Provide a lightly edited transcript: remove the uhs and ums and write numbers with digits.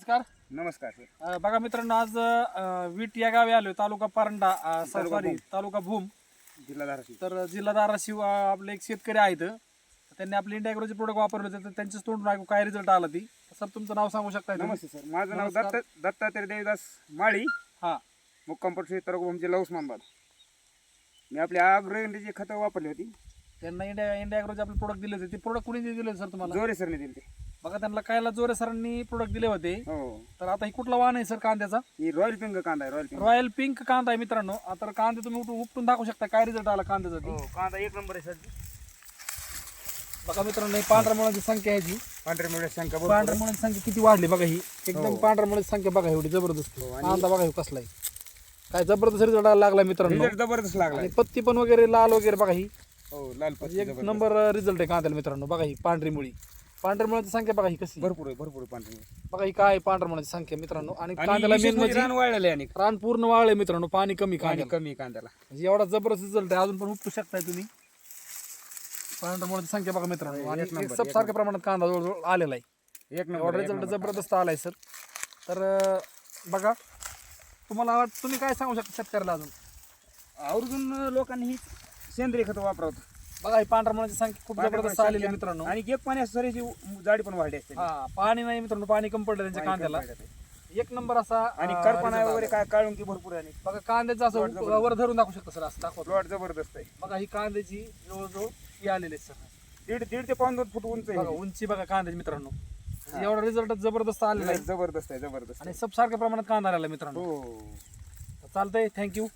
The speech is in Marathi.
नमस्कार. नमस्कार सर. बघा मित्रांनो, आज वीट या गावी आलोय, तालुका परंडा, सॉरी तालुका भूम, जिल्हा धाराशिव. तर जिल्हा धाराशिव. आपले एक शेतकरी आहेत, त्यांनी आपले इंडिया ॲग्रोचे प्रोडक्ट वापरले होते, तर त्यांच्याच तोंडून ऐकू काय रिझल्ट आला ती. सर तुमचं नाव सांगू शकता? नमस्ते सर, माझं नाव नमस्कार. दत्तात्रय देवदास माळी, हा, मुक्काम पोस्ट तालुका भूम, जिल्हा उस्मानाबाद. मी आपल्या अग्रगंडीची खतं वापरली होती. त्यांना इंडिया ॲग्रोचे आपले प्रोडक्ट दिले होते. ते प्रोडक्ट कुणी दिले होते सर तुम्हाला? जोरे सरने दिले ते. बघा, त्यांना कायला जोरे सरांनी प्रोडक्ट दिले होते. हो, तर आता ही कुठला वाण आहे सर कांद्याचा? ही रॉयल पिंक कांदा आहे. रॉयल पिंक रॉयल पिंक कांदा आहे मित्रांनो. आता कांदे तुम्ही उपटून दाखवू शकता काय रिझल्ट आला कांद्याचा ते. हो, कांदा एक नंबर आहे सर. बघा मित्रांनो, ही पांढऱ्या मुळाची संख्या आहे जी. पांढऱ्या मुळे संख्या पांढऱ्या मुळाची संख्या किती वाढली बघा. ही एकदम पांढऱ्या मुळाची संख्या बघा, एवढी जबरदस्त. हो, कांदा बघा, हे कसला आहे, काय जबरदस्त रिझल्ट लागला मित्रांनो. रिझल्ट जबरदस्त लागला. आणि पत्ती पण वगैरे लाल वगैरे बघा. ही हो, लाल पत्ती एक जबरदस्त. नंबर रिझल्ट आहे कांद्याला मित्रांनो. बघा ही पांढरी मुळी, पांढऱ्या मुळाची संख्या बघा ही कशी भरपूर आहे पांढरी मुळे. बघा. ही काय पांढऱ्या मुळाची संख्या मित्रांनो. आणि आणि कांद्याला विशेष मेन म्हणजे म्हणजे रान वाळलेलं आहे आणि रान पूर्ण वाळले मित्रांनो, पाणी कमी पाणी कांद्याला. कमी कांद्याला. म्हणजे एवढा जबरदस्त रिझल्ट आहे. अजून पण उपटू शकताय तुम्ही. पांढऱ्या मुळाची संख्या बघा मित्रांनो. आणि एक नंबर, सब सारख्या प्रमाणात कांदा जवळजवळ आलेला आहे. एक एवढा नंबर रिझल्ट जबरदस्त आलाय सर. तर बघा, तुम्हाला तुम्ही काय सांगू शकता शेतकऱ्याला अजून? आवर्जून लोकांनी ही सेंद्रिय खतं वापरत. बघा, ही पांढऱ्या मुळाची संख्या खूप जबरदस्त आलेली आहे मित्रांनो. आणि एक पाण्याची सरीची जाडी पण वाढली असते. हा, पाणी नाही मित्रांनो, पाणी कमी पडलं त्यांच्या कांद्याला. एक नंबर असा आणि result करपणा आला. वगैरे काय काढून की भरपूर आहे. बघा कांद्याचं असं वर धरून दाखवू शकता सर, असं दाखवतो. प्लॉट जबरदस्त आहे. बघा, ही कांद्याची जवळजवळ ही आलेली आहे सर. दीड ते 2 फूट उंच आहे. बघा उंची बघा कांद्याची मित्रांनो. एवढा रिझल्ट जबरदस्त आलेला आहे. जबरदस्त आहे. आणि सब सारख्या प्रमाणात कांदा आलेला आहे मित्रांनो. हो. चालतंय, थँक्यू.